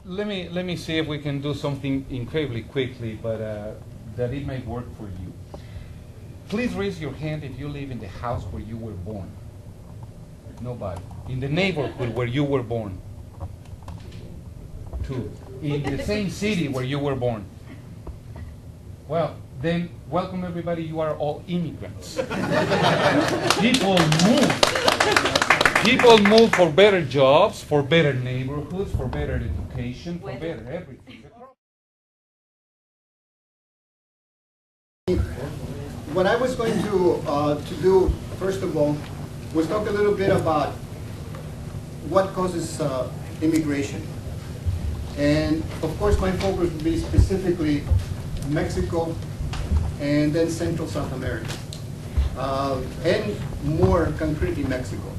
let me see if we can do something incredibly quickly, but that it may work for you. Please raise your hand if you live in the house where you were born. Nobody. In the neighborhood where you were born. 2. In the same city where you were born. Well, then welcome everybody. You are all immigrants. People move. People move for better jobs, for better neighborhoods, for better education, for better everything. What I was going to do, first of all, was talk a little bit about what causes immigration. And of course my focus would be specifically Mexico and then Central South America. And more concretely Mexico.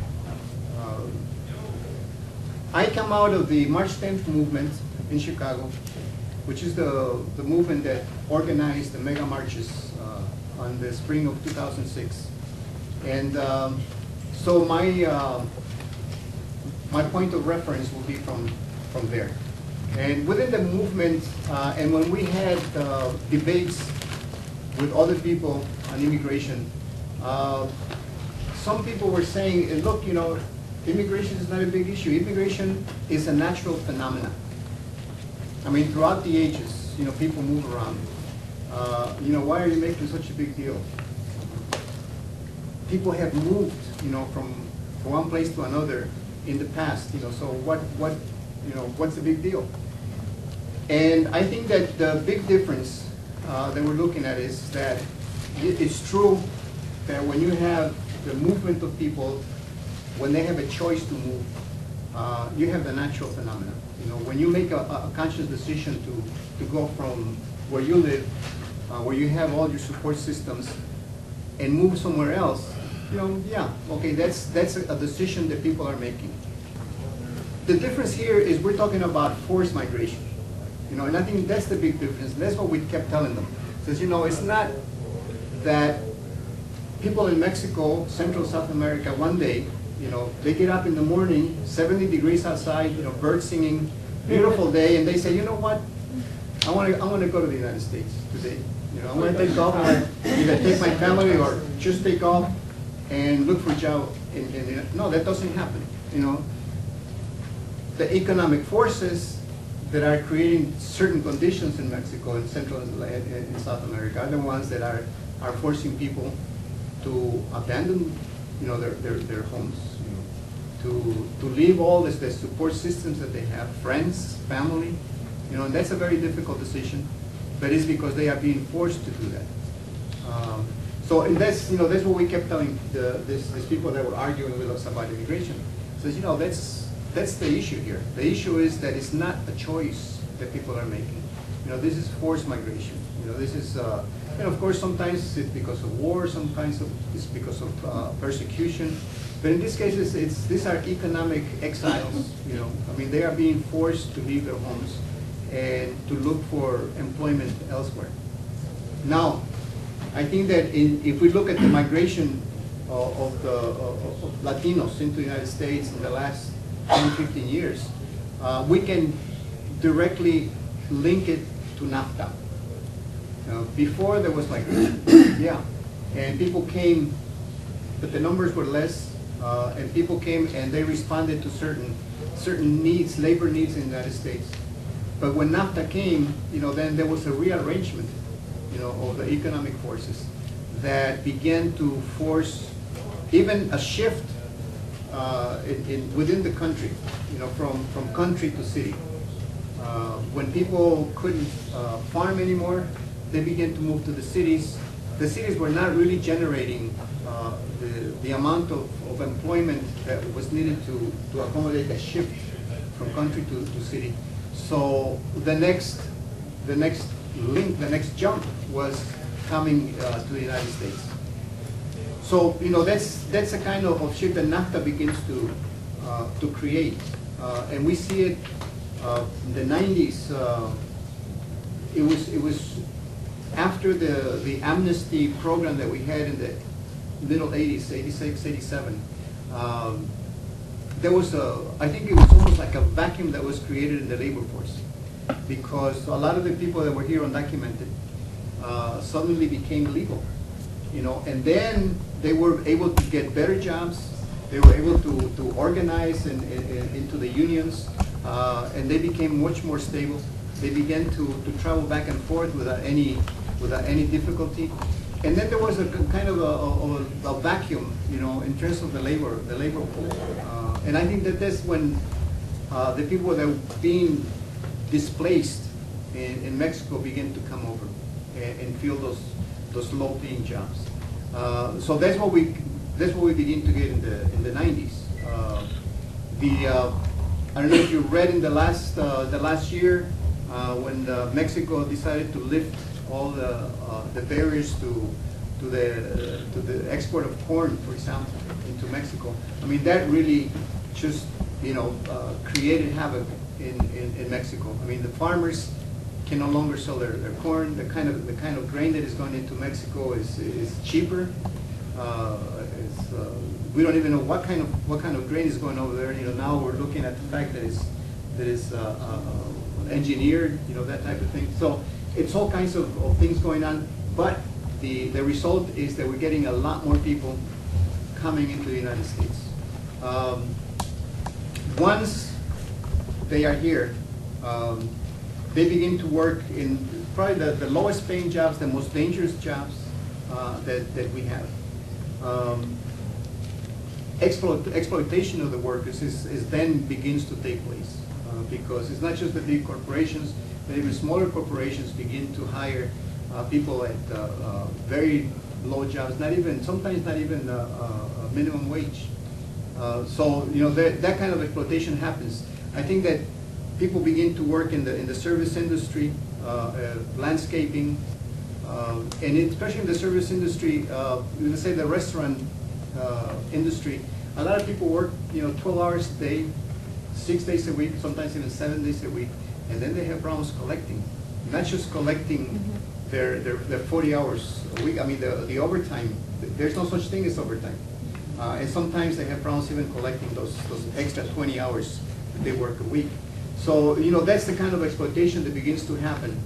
I come out of the March 10th movement in Chicago, which is the movement that organized the mega marches on the spring of 2006. And so my point of reference will be from there. And within the movement, and when we had debates with other people on immigration, some people were saying, look, you know, immigration is not a big issue. Immigration is a natural phenomenon. I mean, throughout the ages, you know, people move around. You know, why are you making such a big deal? People have moved, you know, from one place to another in the past. You know, so what's the big deal? And I think that the big difference that we're looking at is that it's true that when you have the movement of people, when they have a choice to move, you have the natural phenomenon. You know, when you make a conscious decision to go from where you live, where you have all your support systems, and move somewhere else, you know, yeah, okay, that's a decision that people are making. The difference here is we're talking about forced migration. You know, and I think that's the big difference. That's what we kept telling them. Because, you know, it's not that people in Mexico, Central South America, one day, you know, they get up in the morning, 70 degrees outside, you know, birds singing, beautiful day, and they say, you know what, I want to go to the United States today. You know, I want to take off, either take my family or just take off and look for a job. No, that doesn't happen. You know, the economic forces that are creating certain conditions in Mexico and Central and South America are the ones that are forcing people to abandon, you know, their homes, you know, to leave all the support systems that they have, friends, family, you know, and that's a very difficult decision, but it's because they are being forced to do that. So and that's, you know, that's what we kept telling these people that were arguing with us about immigration. Says, you know, that's the issue here. The issue is that it's not a choice that people are making. You know, this is forced migration. You know, this is, and of course, sometimes it's because of war, sometimes it's because of persecution. But in this case, these are economic exiles. You know, I mean, they are being forced to leave their homes and to look for employment elsewhere. Now, I think that if we look at the migration of Latinos into the United States in the last 10, 15 years, we can directly link it to NAFTA. Before there was like, yeah, and people came, but the numbers were less, and people came and they responded to certain needs, labor needs in the United States. But when NAFTA came, you know, then there was a rearrangement, you know, of the economic forces that began to force even a shift within the country, you know, from country to city. When people couldn't farm anymore, they began to move to the cities. The cities were not really generating the amount of employment that was needed to accommodate a shift from country to city. So the next link, the next jump was coming to the United States. So, you know, that's a kind of shift that NAFTA begins to create, and we see it in the 90s. It was after the amnesty program that we had in the middle 80s, 86, 87. there was I think it was almost like a vacuum that was created in the labor force, because a lot of the people that were here undocumented suddenly became legal, and then they were able to get better jobs. They were able to organize into the unions, and they became much more stable. They began to travel back and forth without any difficulty. And then there was a kind of a vacuum, in terms of the labor pool. And I think that that's when the people that were being displaced in Mexico began to come over and fill those low-paying jobs. So that's what we begin to get in the 90s. I don't know if you read in the last year when Mexico decided to lift all the barriers to the export of corn, for example, into Mexico. I mean, that really just created havoc in Mexico. I mean, the farmers can no longer sell their corn. The kind of grain that is going into Mexico is cheaper. We don't even know what kind of grain is going over there. Now we're looking at the fact that it's engineered, that type of thing. So it's all kinds of things going on. But the result is that we're getting a lot more people coming into the United States. Once they are here, they begin to work in probably the lowest paying jobs, the most dangerous jobs that we have. Exploitation of the workers is then begins to take place, because it's not just the big corporations, but even smaller corporations begin to hire people at very low jobs, sometimes not even minimum wage. So that kind of exploitation happens. I think that people begin to work in the service industry, landscaping, and especially in the service industry, let's say the restaurant industry. A lot of people work 12 hours a day, 6 days a week, sometimes even 7 days a week, and then they have problems collecting. Not just collecting their 40 hours a week. I mean, the overtime. There's no such thing as overtime. And sometimes they have problems even collecting those extra 20 hours that they work a week. So that's the kind of exploitation that begins to happen,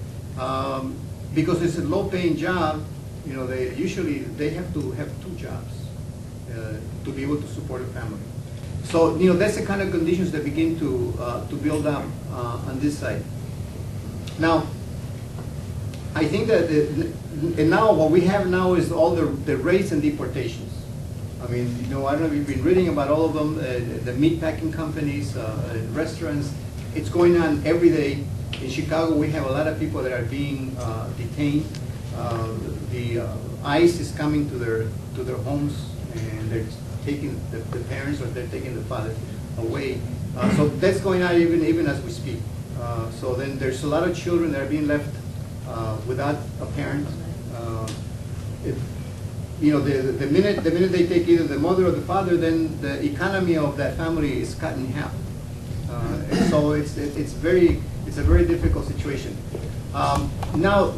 because it's a low-paying job. They have to have 2 jobs to be able to support a family. So that's the kind of conditions that begin to build up on this side. Now, I think that and now what we have now is all the raids and deportations. I mean, I don't know if you've been reading about all of them, the meat packing companies, restaurants. It's going on every day. In Chicago, we have a lot of people that are being detained. The ICE is coming to their homes, and they're taking the parents, or they're taking the father away. So that's going on even as we speak. So then there's a lot of children that are being left without a parent. The minute they take either the mother or the father, then the economy of that family is cut in half. And so it's a very difficult situation. Now,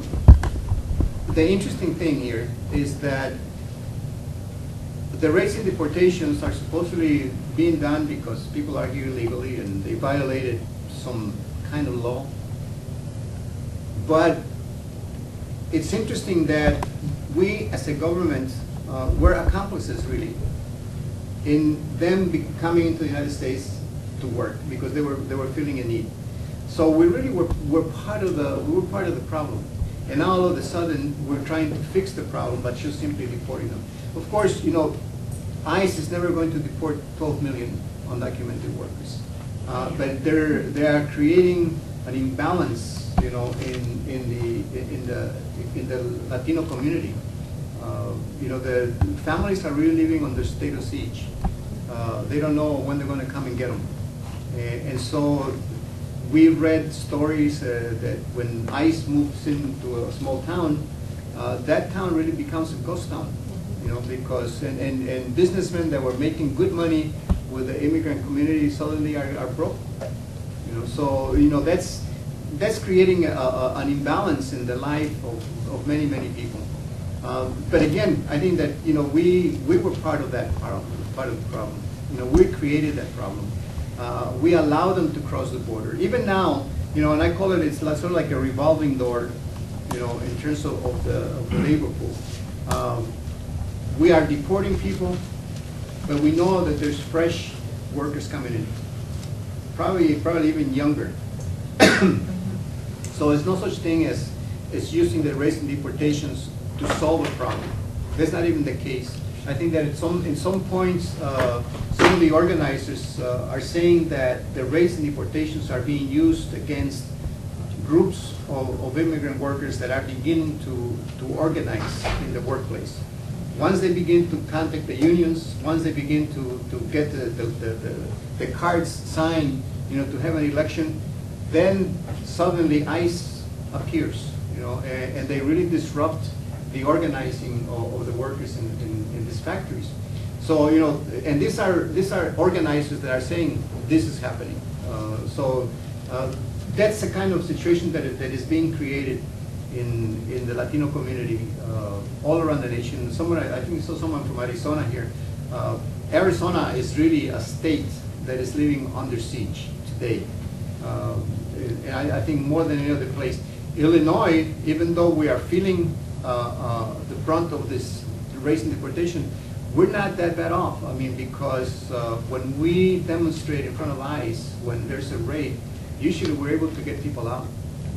the interesting thing here is that the raids and deportations are supposedly being done because people are here illegally and they violated some kind of law. But it's interesting that we, as a government, were accomplices, really, in them coming into the United States to work, because they were feeling a need. So we really were part of the problem. And now all of a sudden we're trying to fix the problem by just simply deporting them. Of course, ICE is never going to deport 12 million undocumented workers, but they are creating an imbalance, in the Latino community. The families are really living under state of siege. They don't know when they're going to come and get them, and so we read stories that when ICE moves into a small town, that town really becomes a ghost town. Because and businessmen that were making good money with the immigrant community suddenly are broke. So that's creating an imbalance in the life of many people. But again, I think that we were part of that part of the problem. we created that problem. We allow them to cross the border. Even now, and I call it, it's sort of like a revolving door, in terms of the labor pool. We are deporting people, but we know that there's fresh workers coming in, probably even younger. So there's no such thing as using the race and deportations to solve a problem. That's not even the case. I think that in some points, some of the organizers are saying that the race and deportations are being used against groups of immigrant workers that are beginning to organize in the workplace. Once they begin to contact the unions, once they begin to get the cards signed, to have an election, then suddenly ICE appears, and they really disrupt the organizing of the workers in these factories. So, and these are organizers that are saying this is happening. That's the kind of situation that is being created in the Latino community all around the nation. I think I saw someone from Arizona here. Arizona is really a state that is living under siege today. And I think more than any other place. Illinois, even though we are feeling the brunt of this race and deportation, we're not that bad off. I mean, because when we demonstrate in front of ICE, when there's a raid, usually we're able to get people out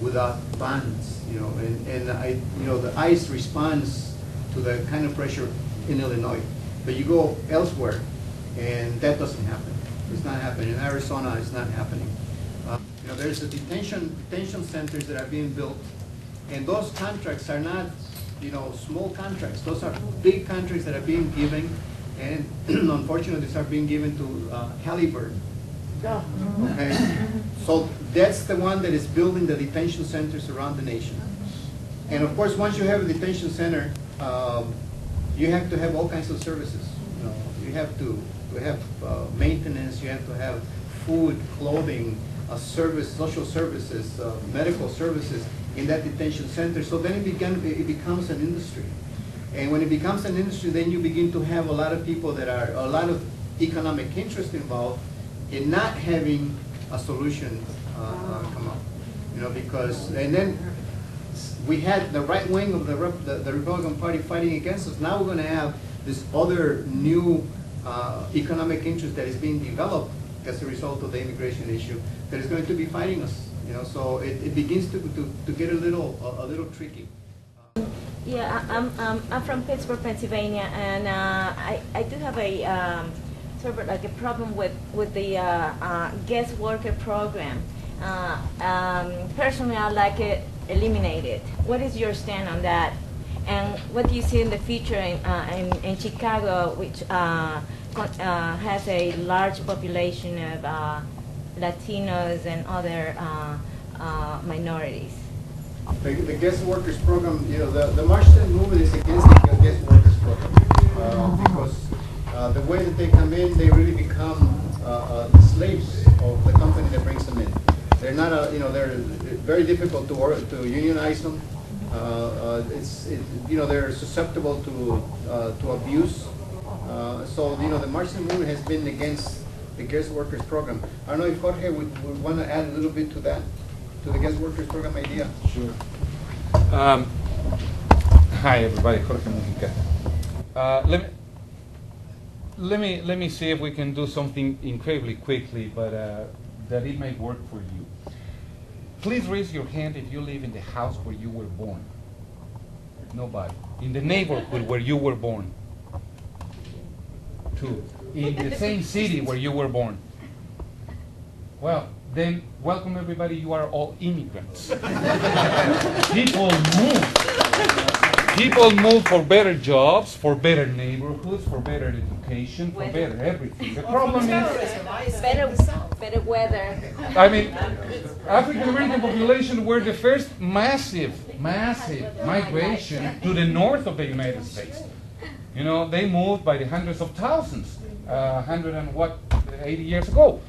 without bans, and the ICE responds to the kind of pressure in Illinois. But you go elsewhere, and that doesn't happen. It's not happening. In Arizona, it's not happening. There's the detention centers that are being built, and those contracts are not, small contracts. Those are big contracts that are being given, and unfortunately, these are being given to Halliburton. Okay, so that's the one that is building the detention centers around the nation. And of course, once you have a detention center, you have to have all kinds of services. You have to have maintenance. You have to have food, clothing, social services, medical services in that detention center. So then it becomes an industry. And when it becomes an industry, then you begin to have a lot of people a lot of economic interest involved in not having a solution come up. And then we had the right wing of the Republican Party fighting against us. Now we're going to have this other new economic interest that is being developed as a result of the immigration issue that is going to be fighting us. So it begins to get a little tricky. Yeah, I'm from Pittsburgh, Pennsylvania, and I do have a sort of like a problem with the guest worker program. Personally, I'd like it eliminated. What is your stand on that? And what do you see in the future in Chicago, which has a large population of Latinos and other minorities? The guest workers program, the Marxist movement is against the guest workers program because the way that they come in, they really become the slaves of the company that brings them in. They're not, they're very difficult to unionize them. They're susceptible to abuse. So the Marxist movement has been against the guest workers program. I don't know if Jorge would want to add a little bit to that, to the guest workers program idea. Sure. Hi everybody, Jorge Mujica. Let me see if we can do something incredibly quickly, but that it may work for you. Please raise your hand if you live in the house where you were born. Nobody. In the neighborhood where you were born. 2. In the same city where you were born. Well, then welcome everybody. You are all immigrants. People move. People move for better jobs, for better neighborhoods, for better education, for better everything. The problem is better weather. I mean, African American population were the first massive migration to the north of the United States. They moved by the hundreds of thousands, 80 years ago.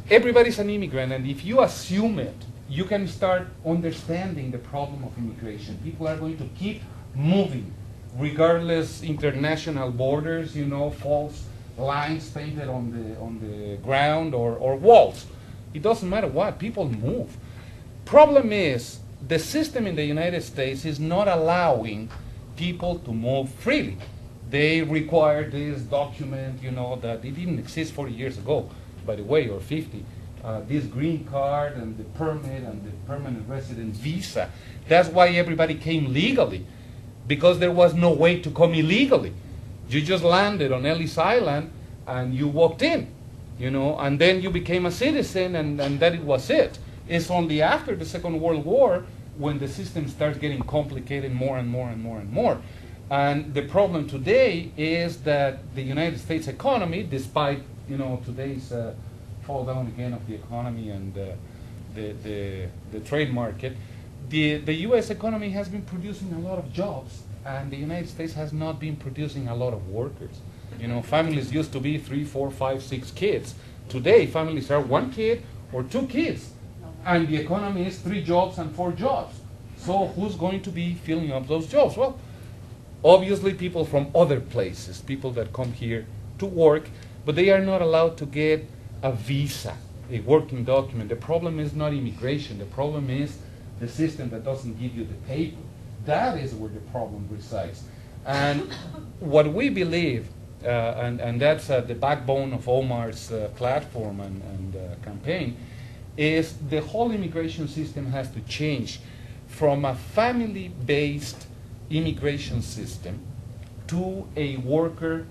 Everybody's an immigrant, and if you assume it, you can start understanding the problem of immigration. People are going to keep moving, regardless international borders, false lines painted on the ground or walls. It doesn't matter what, people move. Problem is, the system in the United States is not allowing people to move freely. They require this document, you know, that it didn't exist 40 years ago, by the way, or 50. This green card and the permit and the permanent resident visa. That's why everybody came legally, because there was no way to come illegally. You just landed on Ellis Island and you walked in, you know, and then you became a citizen, and that it was it. It's only after the Second World War when the system starts getting complicated more and more and more and more. And the problem today is that the United States economy, despite, you know, today's fall down again of the economy and the trade market, the U.S. economy has been producing a lot of jobs, and the United States has not been producing a lot of workers. You know, families used to be 3, 4, 5, 6 kids. Today, families are 1 kid or 2 kids, and the economy is 3 jobs and 4 jobs. So who's going to be filling up those jobs? Well, obviously people from other places, people that come here to work, but they are not allowed to get a visa, a working document. The problem is not immigration. The problem is the system that doesn't give you the paper. That is where the problem resides. And what we believe, and that's the backbone of Omar's platform and campaign, is the whole immigration system has to change from a family-based immigration system to a worker,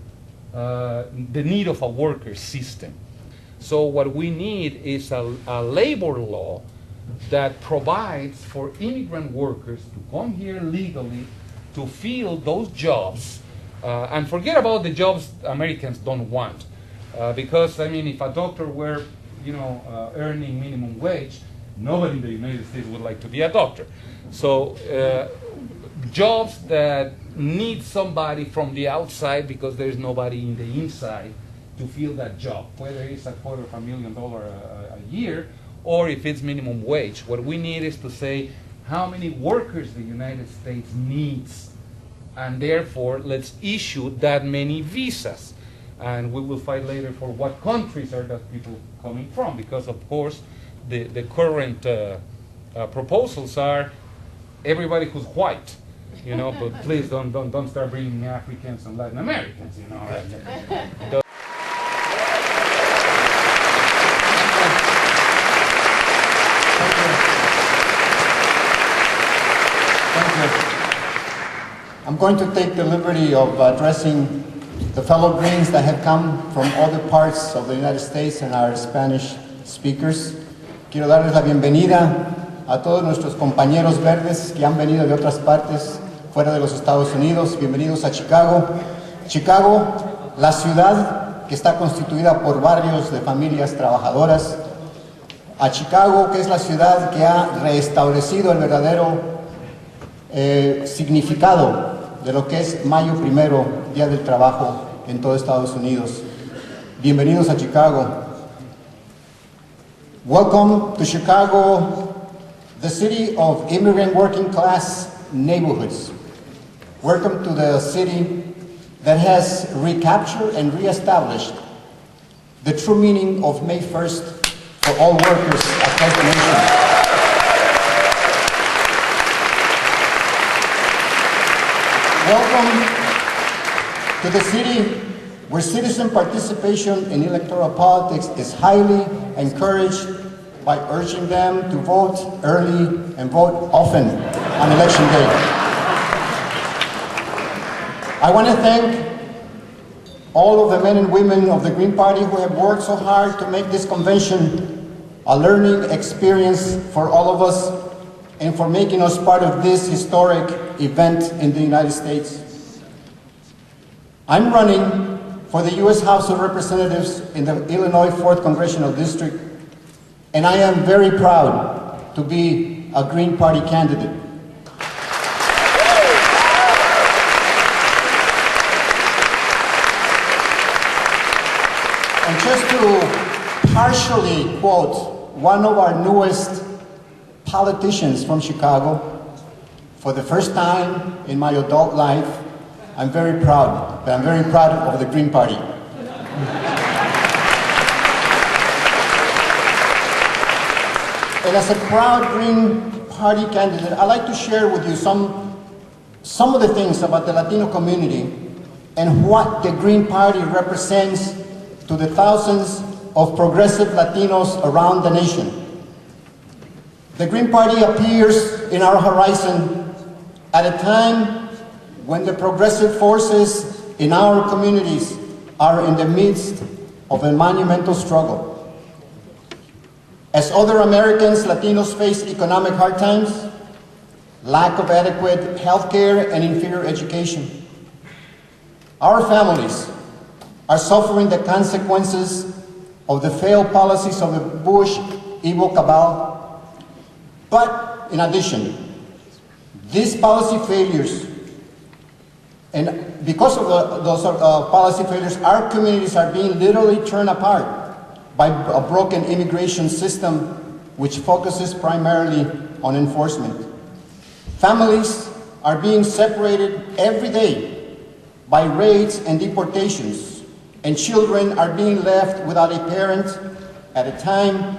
the need of a worker system. So what we need is a labor law that provides for immigrant workers to come here legally to fill those jobs, and forget about the jobs Americans don't want, because I mean, if a doctor were, you know, earning minimum wage, nobody in the United States would like to be a doctor. So jobs that need somebody from the outside because there's nobody in the inside to fill that job, whether it's $250,000 a year or if it's minimum wage. What we need is to say how many workers the United States needs, and therefore let's issue that many visas. And we will fight later for what countries are those people coming from, because of course the current proposals are everybody who's white, you know, but please don't start bringing Africans and Latin Americans, you know. I'm going to take the liberty of addressing the fellow Greens that have come from other parts of the United States and our Spanish speakers. Quiero darles la bienvenida a todos nuestros compañeros verdes que han venido de otras partes fuera de los Estados Unidos. Bienvenidos a Chicago. Chicago, la ciudad que está constituida por barrios de familias trabajadoras. A Chicago, que es la ciudad que ha restablecido el verdadero significado de lo que es Mayo 1, Día del Trabajo en todo Estados Unidos. Bienvenidos a Chicago. Welcome to Chicago, the city of immigrant working class neighborhoods. Welcome to the city that has recaptured and reestablished the true meaning of May 1st for all workers across the nation. Welcome to the city where citizen participation in electoral politics is highly encouraged by urging them to vote early and vote often on election day. I want to thank all of the men and women of the Green Party who have worked so hard to make this convention a learning experience for all of us and for making us part of this historic event in the United States. I'm running for the U.S. House of Representatives in the Illinois 4th Congressional District, and I am very proud to be a Green Party candidate. And just to partially quote one of our newest politicians from Chicago, for the first time in my adult life, I'm very proud of the Green Party. And as a proud Green Party candidate, I'd like to share with you some of the things about the Latino community and what the Green Party represents to the thousands of progressive Latinos around the nation. The Green Party appears in our horizon at a time when the progressive forces in our communities are in the midst of a monumental struggle. As other Americans, Latinos face economic hard times, lack of adequate health care, and inferior education. Our families are suffering the consequences of the failed policies of the Bush-Evo cabal. But in addition, these policy failures, and because of those policy failures, our communities are being literally torn apart by a broken immigration system which focuses primarily on enforcement. Families are being separated every day by raids and deportations, and children are being left without a parent at a time,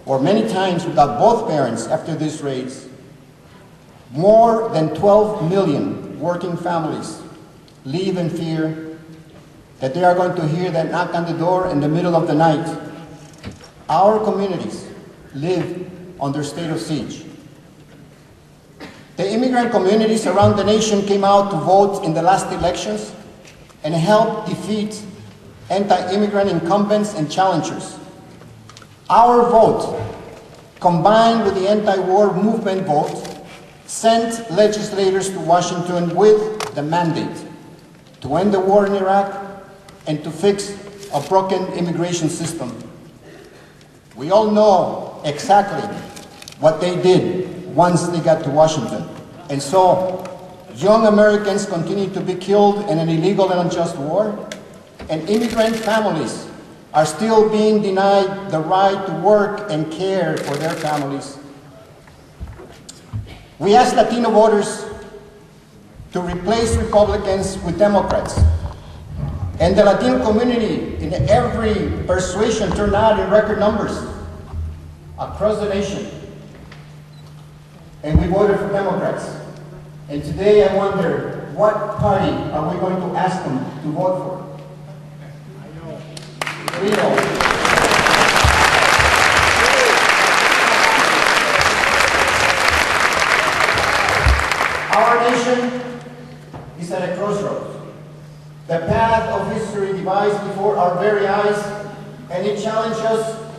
or many times without both parents after these raids. More than 12 million working families live in fear that they are going to hear that knock on the door in the middle of the night. Our communities live under state of siege. The immigrant communities around the nation came out to vote in the last elections and helped defeat anti-immigrant incumbents and challengers. Our vote, combined with the anti-war movement vote, sent legislators to Washington with the mandate to end the war in Iraq and to fix a broken immigration system. We all know exactly what they did once they got to Washington. And so, young Americans continue to be killed in an illegal and unjust war, and immigrant families are still being denied the right to work and care for their families. We ask Latino voters to replace Republicans with Democrats. And the Latino community in every persuasion turned out in record numbers across the nation. And we voted for Democrats. And today I wonder, what party are we going to ask them to vote for? We know. Our nation is at a crossroads. The path of history divides before our very eyes, and it challenges us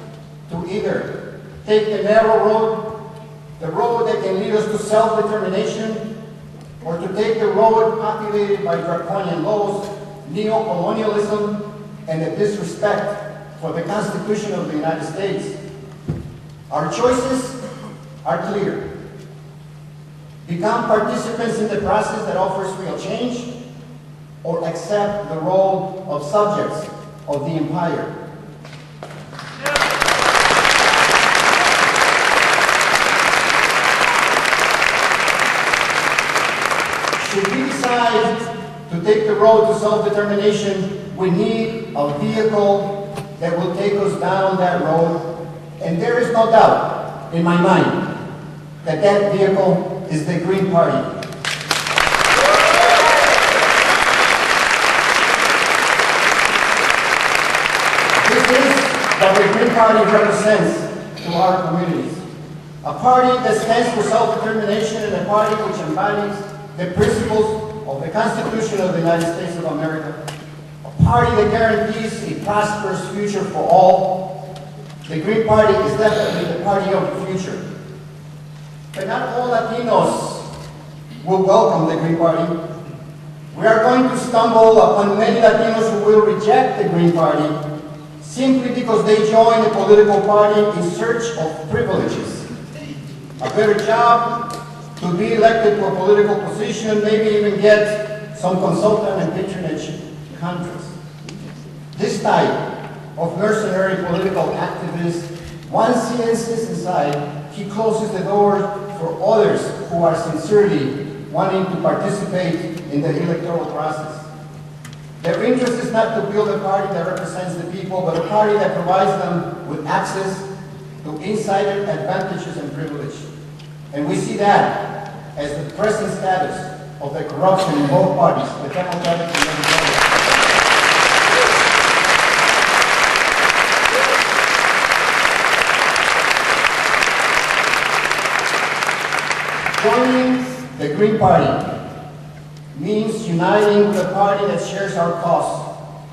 to either take the narrow road, the road that can lead us to self-determination, or to take the road populated by draconian laws, neo-colonialism, and a disrespect for the Constitution of the United States. Our choices are clear. Become participants in the process that offers real change, or accept the role of subjects of the empire. Should we decide to take the road to self-determination, we need a vehicle that will take us down that road. And there is no doubt in my mind that that vehicle is the Green Party. This is what the Green Party represents to our communities. A party that stands for self-determination, and a party which embodies the principles of the Constitution of the United States of America. A party that guarantees a prosperous future for all. The Green Party is definitely the party of the future. But not all Latinos will welcome the Green Party. We are going to stumble upon many Latinos who will reject the Green Party simply because they join a political party in search of privileges. A better job, to be elected to a political position, maybe even get some consultant and patronage contracts. This type of mercenary political activist, once he insists inside, he closes the door for others who are sincerely wanting to participate in the electoral process. Their interest is not to build a party that represents the people, but a party that provides them with access to insider advantages and privilege. And we see that as the present status of the corruption in both parties, the Democratic and the Republican. Joining the Green Party means uniting with a party that shares our cause.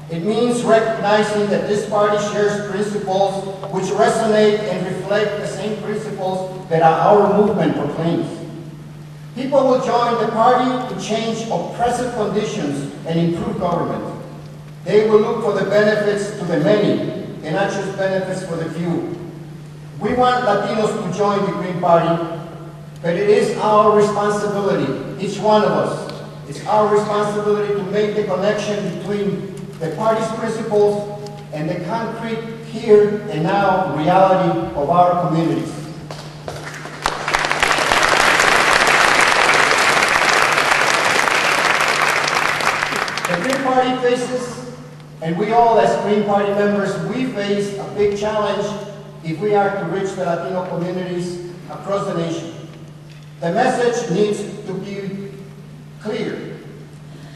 It means recognizing that this party shares principles which resonate and reflect the same principles that our movement proclaims. People will join the party to change oppressive conditions and improve government. They will look for the benefits to the many and not just benefits for the few. We want Latinos to join the Green Party, but it is our responsibility, each one of us, it's our responsibility to make the connection between the party's principles and the concrete here and now reality of our communities. The Green Party faces, and we all as Green Party members, we face a big challenge if we are to reach the Latino communities across the nation. The message needs to be clear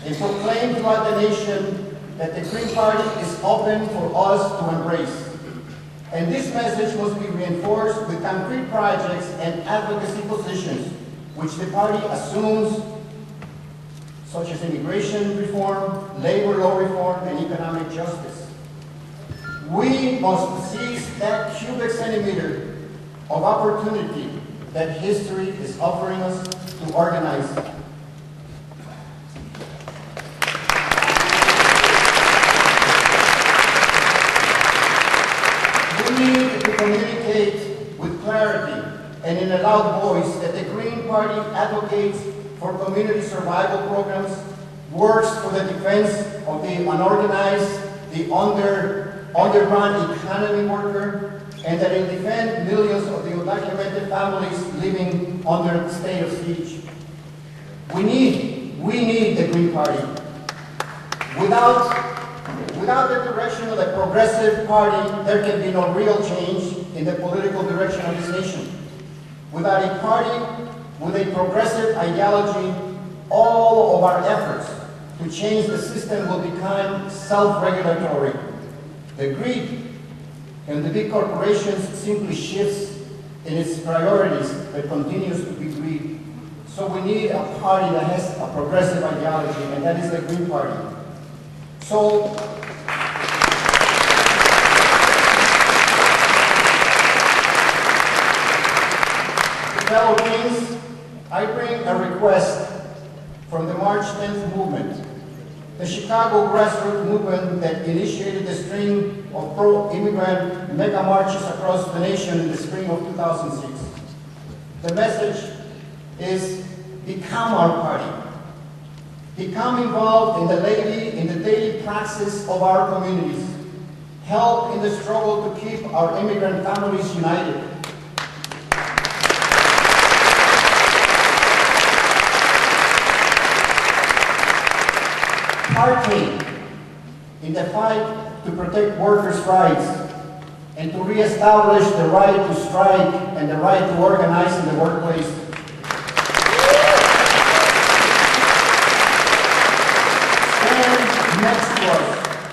and proclaimed throughout the nation that the Green Party is open for us to embrace. And this message must be reinforced with concrete projects and advocacy positions which the party assumes, such as immigration reform, labor law reform, and economic justice. We must seize that cubic centimeter of opportunity that history is offering us to organize. We need to communicate with clarity and in a loud voice that the Green Party advocates for community survival programs, works for the defense of the unorganized, the underground economy worker, and that it defend millions of the undocumented families living under the state of siege. We need the Green Party. Without the direction of the progressive party, there can be no real change in the political direction of this nation. Without a party with a progressive ideology, all of our efforts to change the system will become self-regulatory. The greed and the big corporations simply shifts in its priorities but continues to be greed. So we need a party that has a progressive ideology, and that is the Green Party. So fellow Greens, I bring a request from the March 10th movement, the Chicago grassroots movement that initiated the string of pro-immigrant mega marches across the nation in the spring of 2006. The message is, become our party. Become involved in the daily praxis of our communities. Help in the struggle to keep our immigrant families united. Partake in the fight to protect workers' rights and to reestablish the right to strike and the right to organize in the workplace. Stand next to us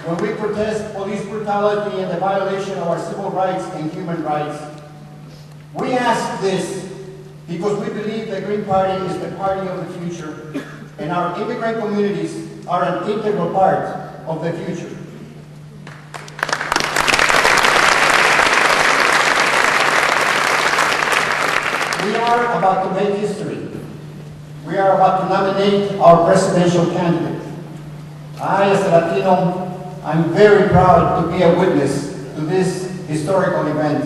when we protest police brutality and the violation of our civil rights and human rights. We ask this because we believe the Green Party is the party of the future, and our immigrant communities are an integral part of the future. We are about to make history. We are about to nominate our presidential candidate. I, as a Latino, I'm very proud to be a witness to this historical event.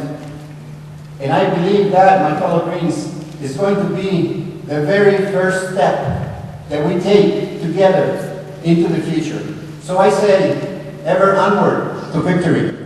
And I believe that, my fellow Greens, is going to be the very first step that we take together into the future. So I say, ever onward to victory.